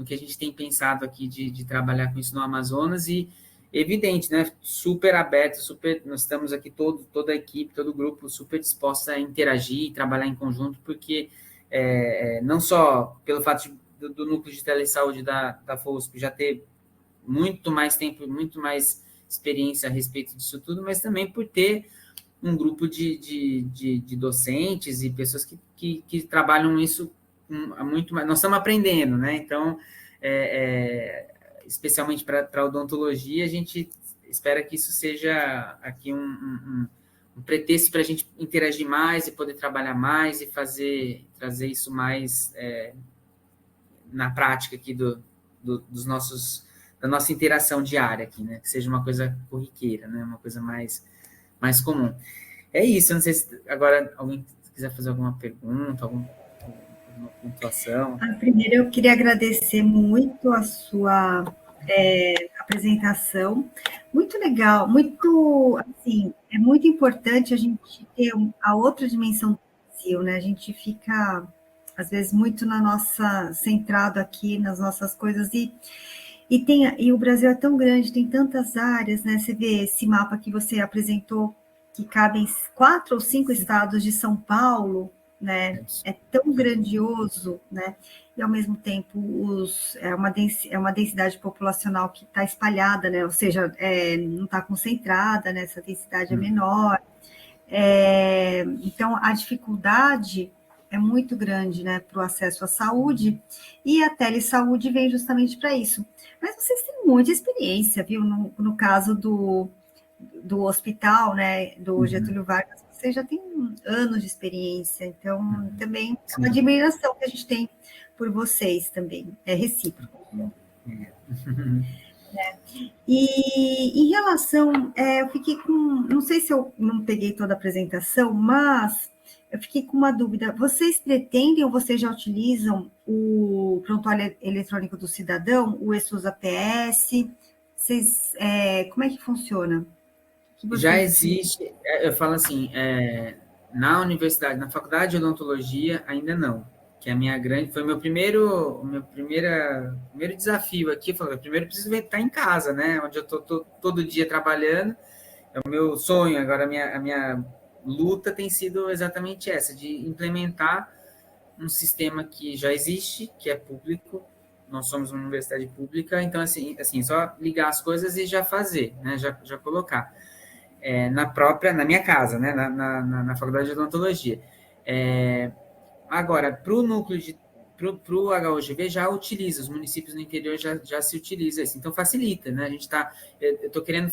que a gente tem pensado aqui de trabalhar com isso no Amazonas e evidente, né? Super aberto, nós estamos aqui toda a equipe, todo o grupo super disposta a interagir e trabalhar em conjunto, porque não só pelo fato do núcleo de telesaúde da FOSP já ter muito mais tempo, muito mais experiência a respeito disso tudo, mas também por ter um grupo de docentes e pessoas que trabalham isso muito mais. Nós estamos aprendendo, né? Então, especialmente para a odontologia, a gente espera que isso seja aqui um pretexto para a gente interagir mais e poder trabalhar mais e trazer isso mais na prática aqui dos nossos da nossa interação diária aqui, né? Que seja uma coisa corriqueira, né? Uma coisa mais comum. É isso, eu não sei se agora alguém quiser fazer alguma pergunta, alguma pontuação.
Primeiro, eu queria agradecer muito a sua apresentação. Muito legal, muito, assim, é muito importante a gente ter a outra dimensão do Brasil, né? A gente fica, às vezes, muito centrado aqui nas nossas coisas e o Brasil é tão grande, tem tantas áreas, né? Você vê esse mapa que você apresentou, que cabem 4 ou 5 estados de São Paulo, né? É tão grandioso, né? E ao mesmo tempo é uma densidade populacional que está espalhada, né? Ou seja, não está concentrada, né? Essa densidade é menor. Então, a dificuldade é muito grande, né, para o acesso à saúde, e a telesaúde vem justamente para isso. Mas vocês têm muita experiência, viu? No caso do hospital, né, do Getúlio Vargas, você já tem anos de experiência, então também é uma admiração que a gente tem por vocês também, é recíproco. E em relação, eu fiquei não sei se eu não peguei toda a apresentação, mas eu fiquei com uma dúvida. Vocês pretendem ou vocês já utilizam o prontuário eletrônico do cidadão, o eSUS APS? Como é que funciona?
Já existe, eu falo assim, na universidade, na faculdade de odontologia, ainda não. Que foi o meu primeiro desafio aqui. Eu falei, primeiro eu preciso estar em casa, né? Onde eu estou todo dia trabalhando. É o meu sonho. Agora, a minha luta tem sido exatamente essa, de implementar um sistema que já existe, que é público. Nós somos uma universidade pública, então, assim só ligar as coisas e já fazer, né? Já colocar. Na minha casa, né? Na faculdade de odontologia. Agora, para o núcleo para o HUGV já utiliza, os municípios no interior já se utiliza isso, então facilita, né? Eu estou querendo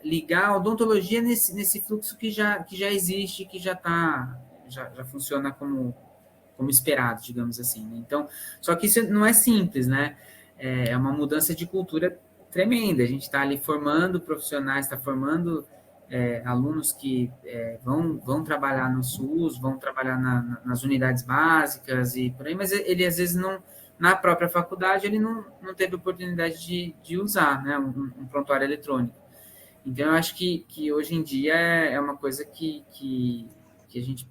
ligar a odontologia nesse fluxo que já existe, que já funciona como esperado, digamos assim. Né? Então, só que isso não é simples, né? É uma mudança de cultura tremenda. A gente está ali formando profissionais, está formando alunos que vão trabalhar no SUS, vão trabalhar nas unidades básicas e por aí, mas ele às vezes não, na própria faculdade, ele não teve oportunidade de usar, né, um prontuário eletrônico. Então, eu acho que hoje em dia é uma coisa que a gente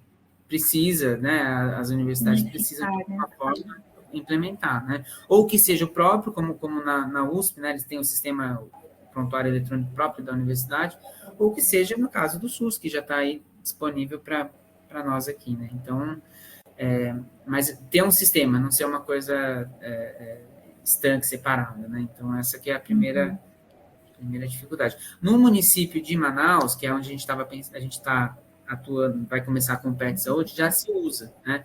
precisa, né, as universidades precisam de uma forma implementar, né, ou que seja o próprio, como na USP, né, eles têm o sistema prontuário eletrônico próprio da universidade, ou que seja no caso do SUS, que já está aí disponível para nós aqui, né, então, mas ter um sistema, não ser uma coisa estanque, separada, né, então essa aqui é a primeira dificuldade. No município de Manaus, que é onde a gente está atuando, vai começar com o PET Saúde, já se usa, né?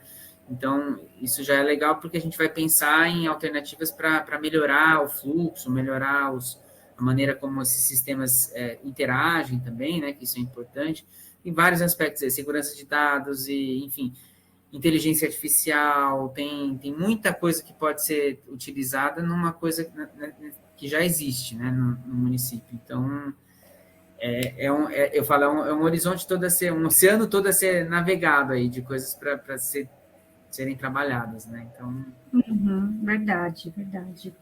Então, isso já é legal porque a gente vai pensar em alternativas para melhorar o fluxo, melhorar a maneira como esses sistemas interagem também, né? Que isso é importante. Em vários aspectos, segurança de dados e, enfim, inteligência artificial, tem muita coisa que pode ser utilizada numa coisa que já existe, né, no município. Então, eu falo, é um horizonte todo a ser, um oceano todo a ser navegado aí, de coisas para serem trabalhadas, né, então...
Verdade, verdade.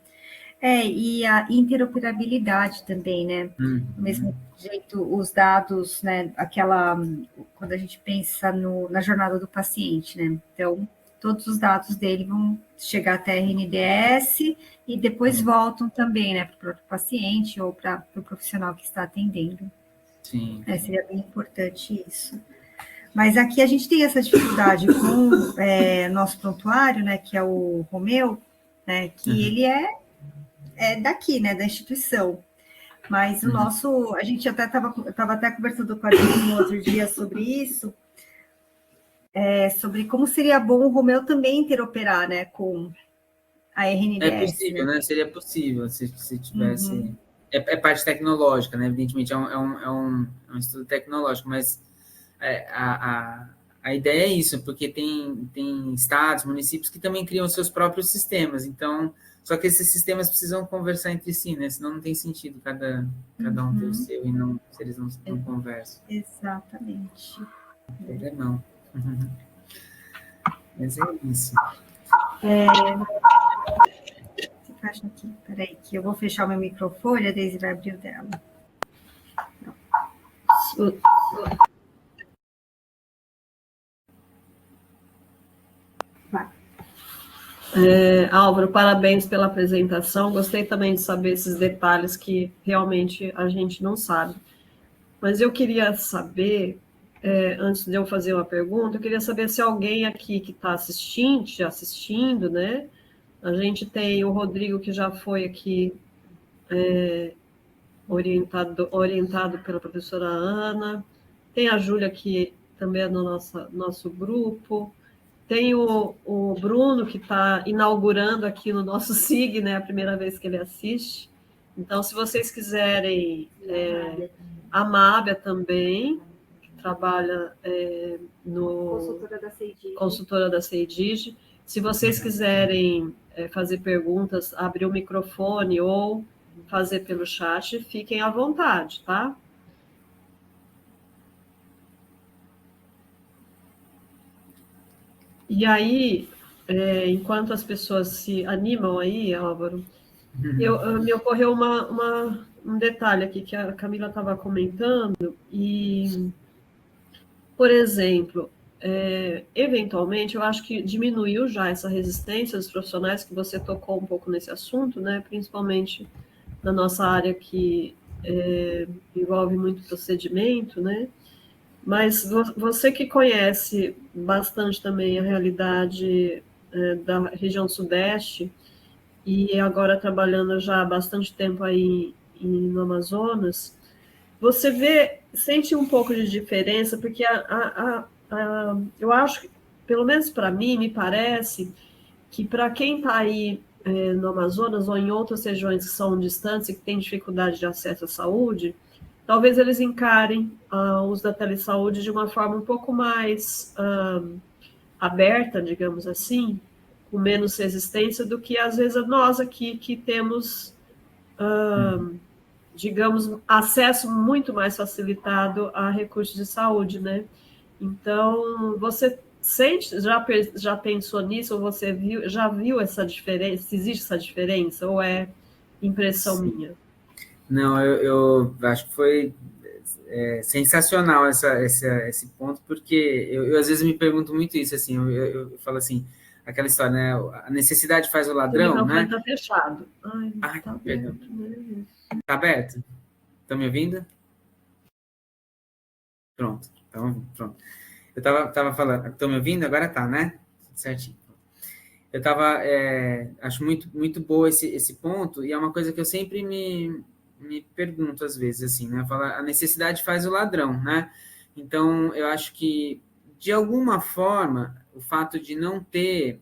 E a interoperabilidade também, né? Do mesmo jeito, os dados, né? Quando a gente pensa na jornada do paciente, né? Então, todos os dados dele vão chegar até a RNDS e depois voltam também, né? Para o próprio paciente ou para o profissional que está atendendo.
Sim.
Seria bem importante isso. Mas aqui a gente tem essa dificuldade com nosso prontuário, né? Que é o Romeu, né? Que ele é daqui, né, da instituição. Mas o nosso, a gente até estava até conversando com a gente no outro dia sobre isso, sobre como seria bom o Romeu também interoperar, né, com a RNDS.
É possível, né? Seria possível se tivesse... É parte tecnológica, né? Evidentemente, é um estudo tecnológico, mas a ideia é isso, porque tem estados, municípios que também criam seus próprios sistemas, então... Só que esses sistemas precisam conversar entre si, né? Senão não tem sentido cada um ter o seu e se eles não conversam.
Exatamente.
Não. Mas é isso.
Esse caixa aqui, peraí, que eu vou fechar o meu microfone, a Deise vai abrir o dela. Vai.
Álvaro, parabéns pela apresentação. Gostei também de saber esses detalhes que realmente a gente não sabe. Mas eu queria saber, antes de eu fazer uma pergunta, eu queria saber se alguém aqui que está assistindo, né? A gente tem o Rodrigo, que já foi aqui orientado pela professora Ana, tem a Júlia, que também é no nosso grupo, tem o Bruno, que está inaugurando aqui no nosso SIG, né, a primeira vez que ele assiste. Então, se vocês quiserem, a Mábia também, que trabalha consultora da CEIDIG. Se vocês quiserem fazer perguntas, abrir o microfone ou fazer pelo chat, fiquem à vontade, tá? E aí, enquanto as pessoas se animam aí, Álvaro, me ocorreu um detalhe aqui que a Camila estava comentando, e, por exemplo, eventualmente, eu acho que diminuiu já essa resistência dos profissionais, que você tocou um pouco nesse assunto, né, principalmente na nossa área que envolve muito procedimento, né, Mas você que conhece bastante também a realidade da região sudeste e agora trabalhando já há bastante tempo aí no Amazonas, você sente um pouco de diferença, porque eu acho que, pelo menos para mim, me parece que para quem está aí no Amazonas ou em outras regiões que são distantes e que têm dificuldade de acesso à saúde, talvez eles encarem o uso da telesaúde de uma forma um pouco mais aberta, digamos assim, com menos resistência do que às vezes nós aqui que temos, digamos, acesso muito mais facilitado a recursos de saúde, né? Então, você já pensou nisso, ou você já viu essa diferença? Se existe essa diferença, ou é impressão
Sim.
minha?
Não, eu acho que foi sensacional esse ponto, porque eu às vezes me pergunto muito isso, assim, eu falo assim, aquela história, né? A necessidade faz o
Seu
ladrão,
microfone
né?
está fechado. Ai,
Ai,
está
perdão.
aberto, né?
Tá aberto? Estão me ouvindo? Pronto, então, pronto. Eu tava falando, estão me ouvindo? Agora tá, né? Certinho. Eu acho muito boa esse ponto, e é uma coisa que eu sempre me pergunto às vezes, assim, né? Fala, a necessidade faz o ladrão, né? Então, eu acho que, de alguma forma, o fato de não ter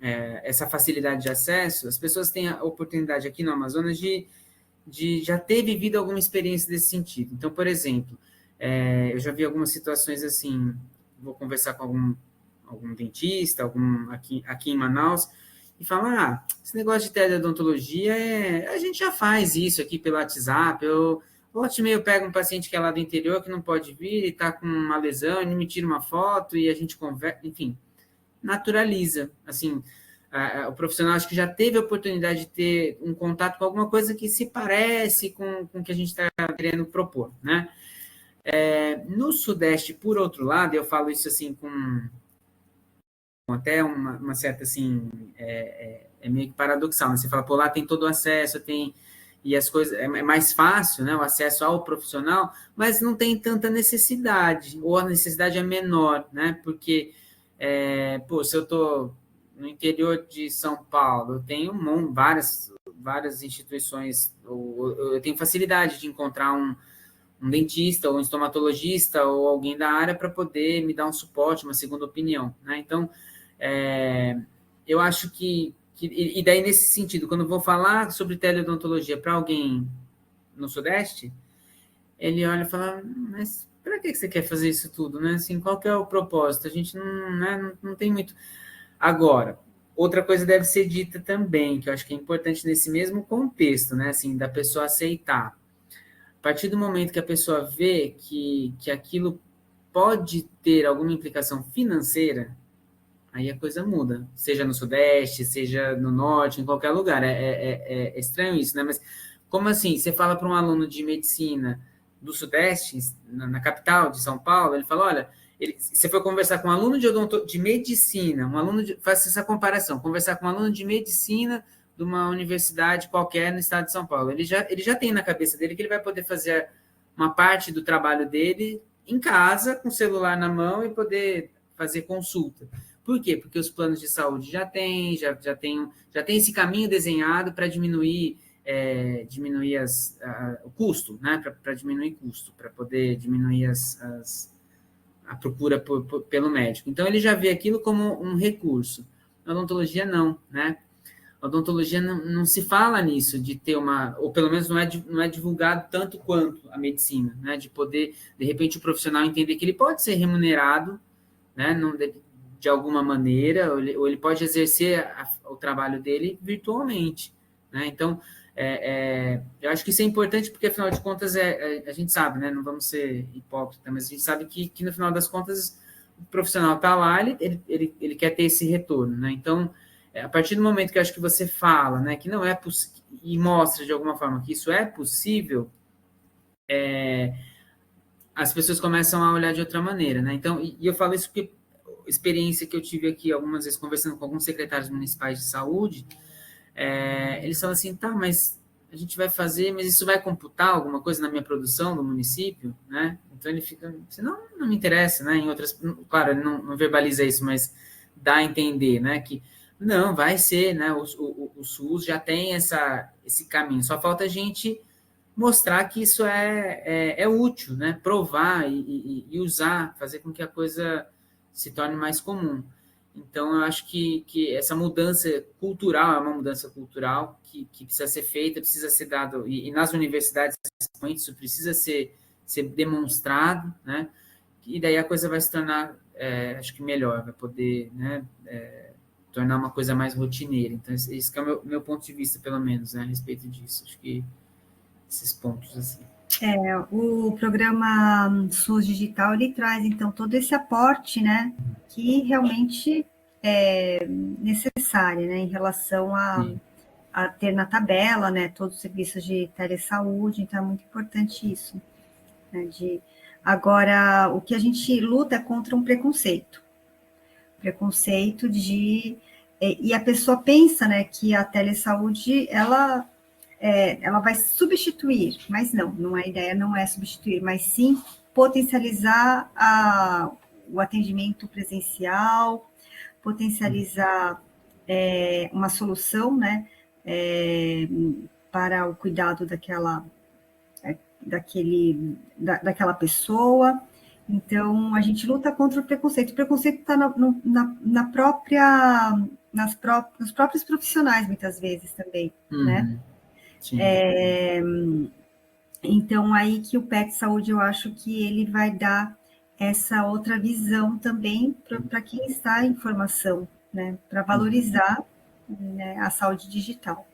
essa facilidade de acesso, as pessoas têm a oportunidade aqui no Amazonas de já ter vivido alguma experiência desse sentido. Então, por exemplo, eu já vi algumas situações assim, vou conversar com algum dentista, aqui em Manaus, e falar, esse negócio de teleodontologia, a gente já faz isso aqui pelo WhatsApp, volta e meia eu pego um paciente que é lá do interior, que não pode vir, e está com uma lesão, ele me tira uma foto, e a gente conversa, enfim, naturaliza, assim, o profissional acho que já teve a oportunidade de ter um contato com alguma coisa que se parece com o que a gente está querendo propor, né? No Sudeste, por outro lado, eu falo isso assim com até uma certa, assim, meio que paradoxal, né? Você fala, pô, lá tem todo o acesso, e as coisas, é mais fácil, né, o acesso ao profissional, mas não tem tanta necessidade, ou a necessidade é menor, né, porque, se eu estou no interior de São Paulo, eu tenho várias instituições, eu tenho facilidade de encontrar um dentista, ou um estomatologista, ou alguém da área para poder me dar um suporte, uma segunda opinião, né, então, eu acho e daí, nesse sentido, quando eu vou falar sobre teleodontologia para alguém no Sudeste, ele olha e fala, mas para que você quer fazer isso tudo, né? Assim, qual que é o propósito? A gente não tem muito. Agora, outra coisa deve ser dita também, que eu acho que é importante nesse mesmo contexto, né? Assim, da pessoa aceitar. A partir do momento que a pessoa vê que aquilo pode ter alguma implicação financeira, aí a coisa muda, seja no Sudeste, seja no Norte, em qualquer lugar. É estranho isso, né? Mas como assim? Você fala para um aluno de medicina do Sudeste, na capital de São Paulo, ele fala, olha, você foi conversar com um aluno de medicina, faz essa comparação, conversar com um aluno de medicina de uma universidade qualquer no estado de São Paulo. Ele já tem na cabeça dele que ele vai poder fazer uma parte do trabalho dele em casa, com o celular na mão, e poder fazer consulta. Por quê? Porque os planos de saúde já tem esse caminho desenhado para diminuir o custo, né? Para diminuir custo, para poder diminuir a procura pelo médico. Então, ele já vê aquilo como um recurso. A odontologia, não, né? A odontologia não se fala nisso, de ter ou pelo menos não é divulgado tanto quanto a medicina, né? De poder, de repente, o profissional entender que ele pode ser remunerado, né? De alguma maneira, ou ele pode exercer o trabalho dele virtualmente, né? Então, eu acho que isso é importante porque, afinal de contas, a gente sabe, né? Não vamos ser hipócritas, mas a gente sabe que no final das contas, o profissional está lá, ele quer ter esse retorno, né? Então, a partir do momento que eu acho que você fala, né, que não é possível, e mostra de alguma forma que isso é possível, as pessoas começam a olhar de outra maneira, né? Então, e eu falo isso porque experiência que eu tive aqui algumas vezes conversando com alguns secretários municipais de saúde, eles falam assim, tá, mas a gente vai fazer, mas isso vai computar alguma coisa na minha produção do município, né? Então ele fica, não me interessa, né? Em outras, claro, ele não verbaliza isso, mas dá a entender, né? Que não, vai ser, né? O SUS já tem esse caminho, só falta a gente mostrar que isso é útil, né? Provar e usar, fazer com que a coisa se torne mais comum. Então, eu acho que essa mudança cultural é uma mudança cultural que precisa ser feita, precisa ser dado, e nas universidades, isso precisa ser demonstrado, né? E daí a coisa vai se tornar, acho que melhor, vai poder, né, tornar uma coisa mais rotineira. Então, esse que é o meu ponto de vista, pelo menos, né, a respeito disso. Acho que esses pontos, assim.
O programa SUS Digital, ele traz, então, todo esse aporte, né, que realmente é necessário, né, em relação a ter na tabela, né, todos os serviços de telesaúde, então é muito importante isso, né, agora, o que a gente luta é contra um preconceito e a pessoa pensa, né, que a telesaúde, ela vai substituir, mas não, a ideia não é substituir, mas sim potencializar o atendimento presencial, potencializar uma solução, né, para o cuidado daquela pessoa. Então, a gente luta contra o preconceito. O preconceito está nos próprios profissionais, muitas vezes, também, né?
Sim.
Então, aí que o PET Saúde, eu acho que ele vai dar essa outra visão também para quem está em formação, né? Para valorizar, né, a saúde digital.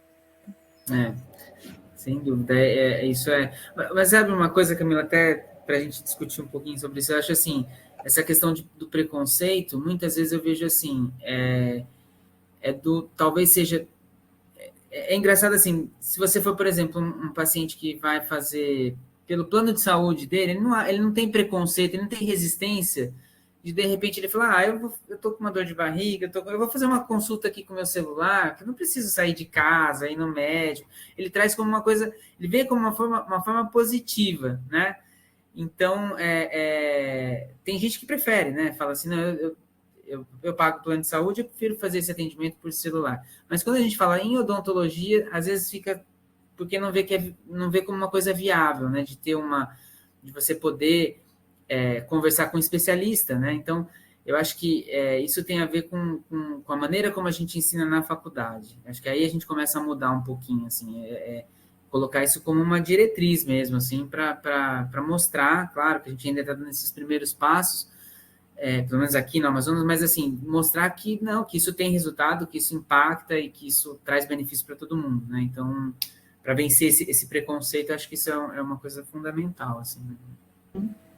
Sem dúvida, isso é... Mas sabe uma coisa, Camila, até para a gente discutir um pouquinho sobre isso, eu acho assim, essa questão do preconceito, muitas vezes eu vejo assim, talvez seja... É engraçado assim, se você for, por exemplo, um paciente que vai fazer pelo plano de saúde dele, ele não tem preconceito, ele não tem resistência, de repente ele fala, eu tô com uma dor de barriga, eu vou fazer uma consulta aqui com o meu celular, que eu não preciso sair de casa, ir no médico. Ele traz como uma coisa, ele vê como uma forma positiva, né? Então, tem gente que prefere, né? Fala assim, não, eu pago plano de saúde, eu prefiro fazer esse atendimento por celular. Mas quando a gente fala em odontologia, às vezes fica porque não vê como uma coisa viável, né? De você poder conversar com um especialista, né? Então, eu acho que isso tem a ver com a maneira como a gente ensina na faculdade. Acho que aí a gente começa a mudar um pouquinho, assim, colocar isso como uma diretriz mesmo, assim, para mostrar, claro, que a gente ainda está dando esses primeiros passos, pelo menos aqui no Amazonas, mas assim, mostrar que isso tem resultado, que isso impacta e que isso traz benefício para todo mundo, né? Então, para vencer esse preconceito, acho que isso é uma coisa fundamental, assim.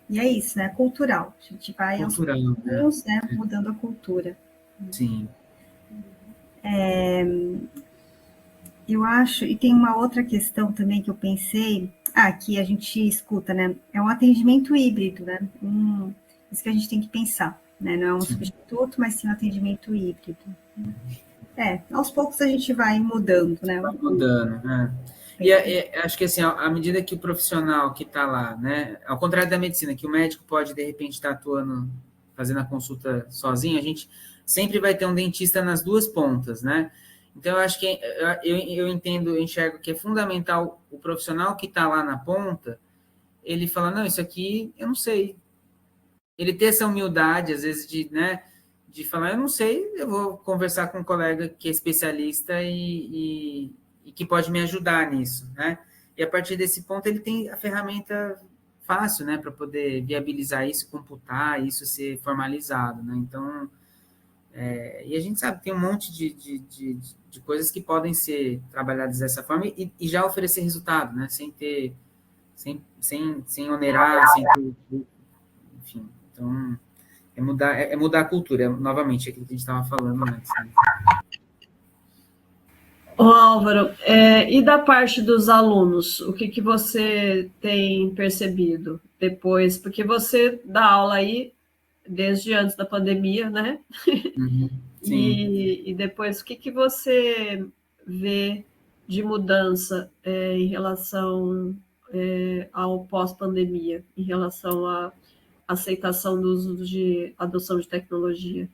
E é isso, né? Cultural. A gente vai aos pouquinhos, né? Mudando a cultura.
Sim.
Eu acho, e tem uma outra questão também que eu pensei, que a gente escuta, né? É um atendimento híbrido, né? Isso que a gente tem que pensar, né? Não é um substituto, mas sim um atendimento híbrido. Aos poucos a gente vai mudando, né?
Vai mudando, né? E acho que assim, à medida que o profissional que está lá, né? Ao contrário da medicina, que o médico pode, de repente, estar atuando, fazendo a consulta sozinho, a gente sempre vai ter um dentista nas duas pontas, né? Então, eu acho que eu enxergo que é fundamental o profissional que está lá na ponta, ele fala, não, isso aqui eu não sei. Ele ter essa humildade, às vezes, de falar, eu não sei, eu vou conversar com um colega que é especialista e que pode me ajudar nisso, né? E a partir desse ponto ele tem a ferramenta fácil, né, para poder viabilizar isso, computar isso, ser formalizado, né? Então, e a gente sabe que tem um monte de coisas que podem ser trabalhadas dessa forma e já oferecer resultado, né? Sem onerar, sem ter, enfim. Então, é mudar a cultura, novamente, aquilo que a gente estava falando antes. Né?
Ô, Álvaro, e da parte dos alunos, o que você tem percebido depois? Porque você dá aula aí desde antes da pandemia, né?
Uhum,
e depois, o que você vê de mudança em relação ao pós-pandemia, em relação à aceitação do uso de adoção de tecnologia?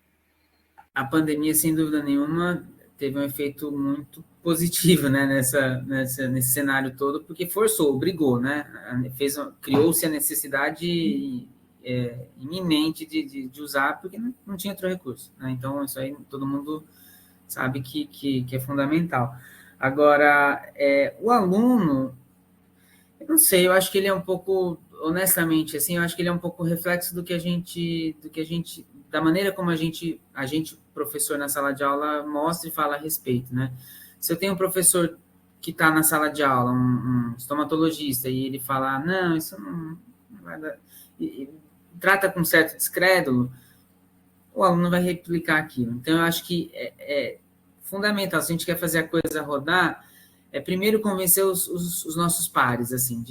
A pandemia, sem dúvida nenhuma, teve um efeito muito positivo, né, nesse cenário todo, porque forçou, obrigou, né, criou-se a necessidade iminente de usar, porque não tinha outro recurso, né? Então, isso aí todo mundo sabe que é fundamental. Agora, o aluno, eu não sei, eu acho que ele é um pouco, honestamente, assim, eu acho que ele é um pouco reflexo da maneira como a gente, professor na sala de aula, mostra e fala a respeito, né? Se eu tenho um professor que está na sala de aula, um estomatologista, e ele fala, não, isso não vai dar, e trata com certo descrédulo, o aluno vai replicar aquilo. Então, eu acho que é fundamental, se a gente quer fazer a coisa rodar, primeiro convencer os nossos pares, assim,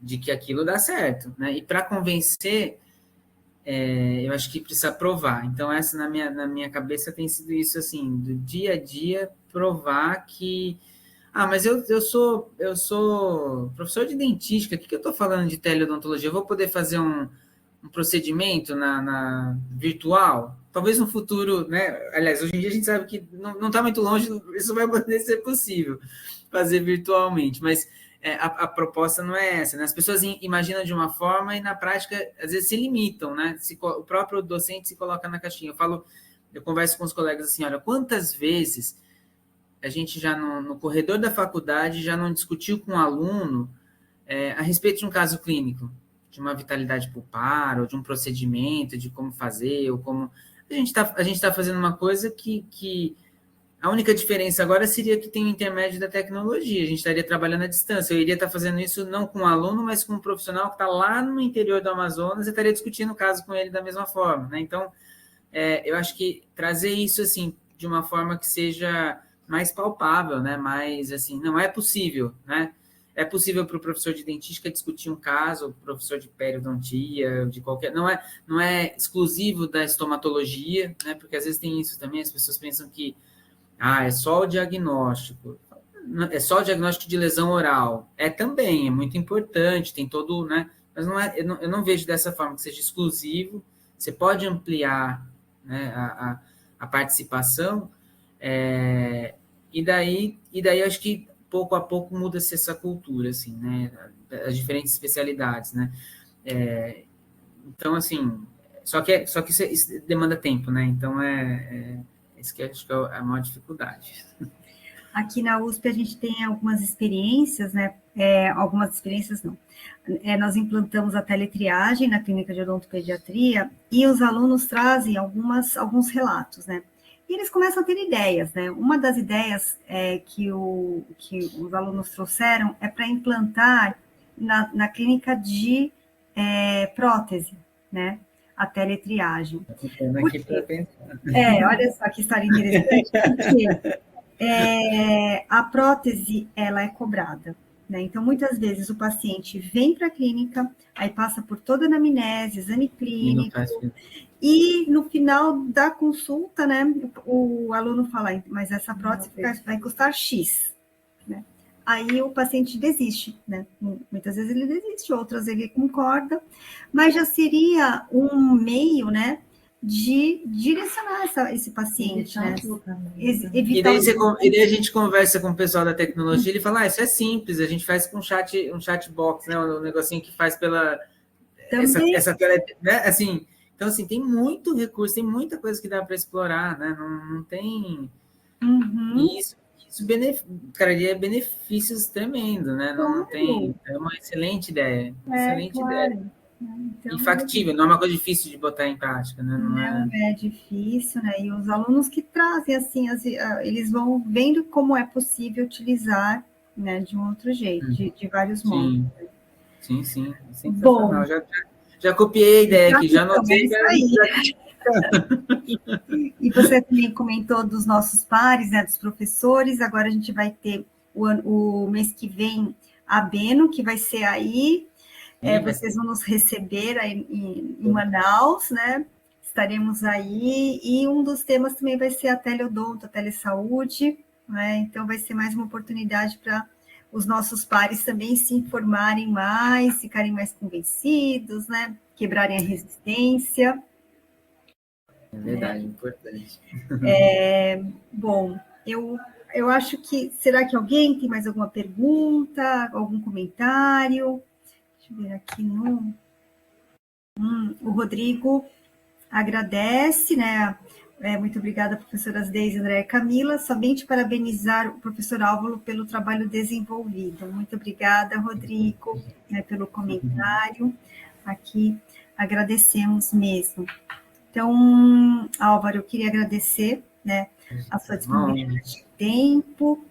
de que aquilo dá certo, né? E para convencer, eu acho que precisa provar. Então, essa na minha cabeça tem sido isso, assim, do dia a dia, provar que... mas eu sou professor de dentística, o que eu estou falando de teleodontologia? Eu vou poder fazer um procedimento na virtual? Talvez no futuro, né? Aliás, hoje em dia a gente sabe que não está muito longe, isso vai poder ser possível fazer virtualmente, mas a proposta não é essa, né? As pessoas imaginam de uma forma e na prática às vezes se limitam, né? O próprio docente se coloca na caixinha. Eu converso com os colegas assim, olha, quantas vezes a gente já no corredor da faculdade já não discutiu com um aluno a respeito de um caso clínico, de uma vitalidade pulpar, ou de um procedimento, de como fazer, ou como... A gente tá fazendo uma coisa que a única diferença agora seria que tem o intermédio da tecnologia, a gente estaria trabalhando à distância, eu iria estar fazendo isso não com um aluno, mas com um profissional que está lá no interior do Amazonas e estaria discutindo o caso com ele da mesma forma, né? Então, eu acho que trazer isso, assim, de uma forma que seja mais palpável, né? Mais, assim, não é possível, né? É possível para o professor de dentística discutir um caso, o professor de periodontia, de qualquer... Não é exclusivo da estomatologia, né? Porque às vezes tem isso também, as pessoas pensam que é só o diagnóstico. É só o diagnóstico de lesão oral. Também, é muito importante, tem todo, né? Mas eu não vejo dessa forma, que seja exclusivo. Você pode ampliar, né, a participação, e daí acho que pouco a pouco muda-se essa cultura, assim, né? As diferentes especialidades, né? Então, assim, só que isso demanda tempo, né? Então, isso que acho que é a maior dificuldade.
Aqui na USP a gente tem algumas experiências, né? Algumas experiências não. Nós implantamos a teletriagem na clínica de odontopediatria e os alunos trazem alguns relatos, né? E eles começam a ter ideias, né? Uma das ideias que os alunos trouxeram é para implantar na clínica de prótese, né? A teletriagem. Olha só que história interessante, porque a prótese, ela é cobrada, né? Então, muitas vezes o paciente vem para a clínica, aí passa por toda a anamnese, exame clínico, e no final da consulta, né, o aluno fala, mas essa prótese vai custar X, né? Aí o paciente desiste, né? Muitas vezes ele desiste, outras ele concorda, mas já seria um meio, né, de direcionar esse paciente, né?
E daí a gente conversa com o pessoal da tecnologia, ele fala, isso é simples, a gente faz com um chatbox, né? Um negocinho que faz pela... Essa né? Assim, então, assim, tem muito recurso, tem muita coisa que dá para explorar, né? Não tem... Isso traria benefícios tremendos, né? Não tem... É uma excelente ideia. Ideia. Então, infactível, não é uma coisa difícil de botar em prática, né?
Não é difícil, né? E os alunos que trazem, assim, eles vão vendo como é possível utilizar, né, de um outro jeito, de vários modos.
Sim. Sensacional. Bom, já copiei a ideia aqui, já anotei.
E você também comentou dos nossos pares, né, dos professores. Agora a gente vai ter o mês que vem a Beno, que vai ser aí. Vocês vão nos receber aí em Manaus, né? Estaremos aí. E um dos temas também vai ser a teleodonto, a telesaúde. né? Então, vai ser mais uma oportunidade para os nossos pares também se informarem mais, ficarem mais convencidos, né? Quebrarem a resistência.
É verdade, importante.
Bom, eu acho que... Será que alguém tem mais alguma pergunta, algum comentário? Deixa eu ver aqui no... o Rodrigo agradece, né? Muito obrigada, professoras Deise, André e Camila. Somente parabenizar o professor Álvaro pelo trabalho desenvolvido. Muito obrigada, Rodrigo, pelo comentário. Aqui agradecemos mesmo. Então, Álvaro, eu queria agradecer, né, a sua disponibilidade de tempo,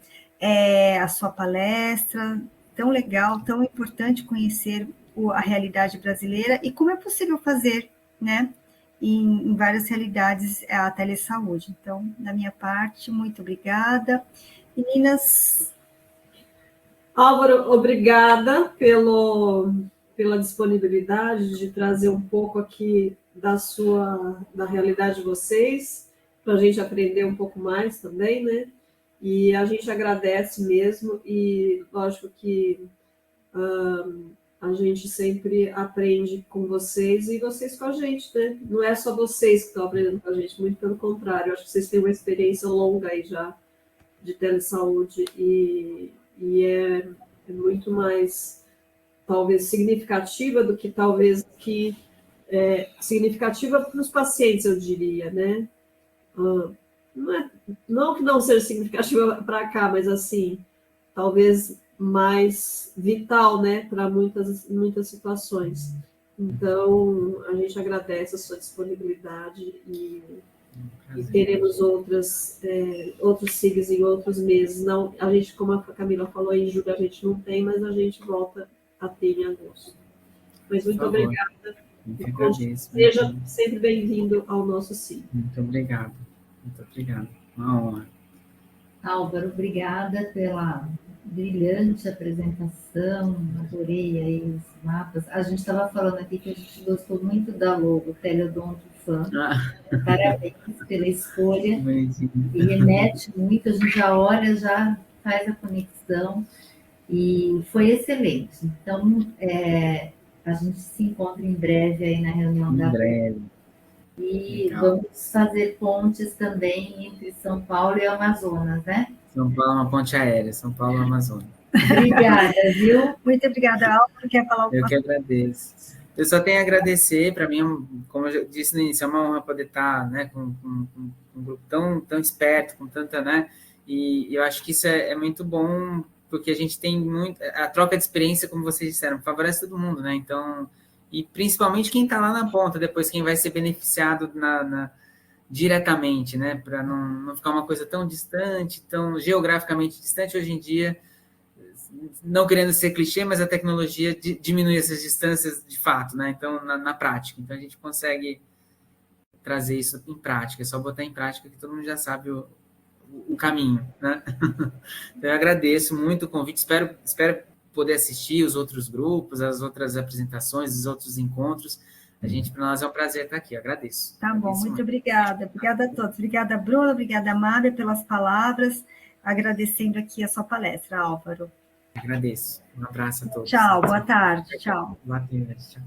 a sua palestra, tão legal, tão importante conhecer a realidade brasileira e como é possível fazer, né, em várias realidades a telesaúde. Então, da minha parte, muito obrigada. Meninas...
Álvaro, obrigada pela disponibilidade de trazer um pouco aqui da realidade de vocês, para a gente aprender um pouco mais também, né? E a gente agradece mesmo, e lógico que a gente sempre aprende com vocês e vocês com a gente, né? Não é só vocês que estão aprendendo com a gente, muito pelo contrário, eu acho que vocês têm uma experiência longa aí já de telesaúde e é muito mais, talvez, significativa do que significativa para os pacientes, eu diria, né? Não que não seja significativa para cá, mas assim, talvez mais vital, né, para muitas situações. Então, a gente agradece a sua disponibilidade e teremos outros SIGs em outros meses. Não, a gente, como a Camila falou, em julho a gente não tem, mas a gente volta a ter em agosto. Mas muito obrigada. Seja sempre bem-vindo ao nosso SIG.
Muito obrigado. Muito obrigado. Uma honra.
Álvaro, obrigada pela brilhante apresentação, adorei aí os mapas. A gente estava falando aqui que a gente gostou muito da logo, Teleodonto Fã. Parabéns pela escolha. E remete muito, a gente já olha, já faz a conexão e foi excelente. Então, a gente se encontra em breve aí na reunião da... E legal. Vamos fazer pontes também entre São Paulo e Amazonas, né?
São Paulo é uma ponte aérea, São Paulo e Amazonas.
Obrigada, viu?
Muito obrigada, Álvaro. Quer falar alguma coisa?
Eu que agradeço. Eu só tenho a agradecer, para mim, como eu disse no início, é uma honra poder estar, né, com um grupo tão esperto, com tanta, né, e eu acho que isso é muito bom, porque a gente tem a troca de experiência, como vocês disseram, favorece todo mundo, né, então, e principalmente quem está lá na ponta, depois quem vai ser beneficiado diretamente, né, para não ficar uma coisa tão distante, tão geograficamente distante hoje em dia. Não querendo ser clichê, mas a tecnologia diminui essas distâncias de fato, né? Então, na prática. Então, a gente consegue trazer isso em prática. É só botar em prática que todo mundo já sabe o caminho, né? Então, eu agradeço muito o convite. Espero poder assistir os outros grupos, as outras apresentações, os outros encontros. Para nós é um prazer estar aqui. Eu agradeço.
Tá bom, muito obrigada. Obrigada a todos. Obrigada, Bruna. Obrigada, Mábia, pelas palavras. Agradecendo aqui a sua palestra, Álvaro.
Agradeço. Um abraço a todos.
Tchau, boa tarde. Tchau.
Boa tarde, tchau.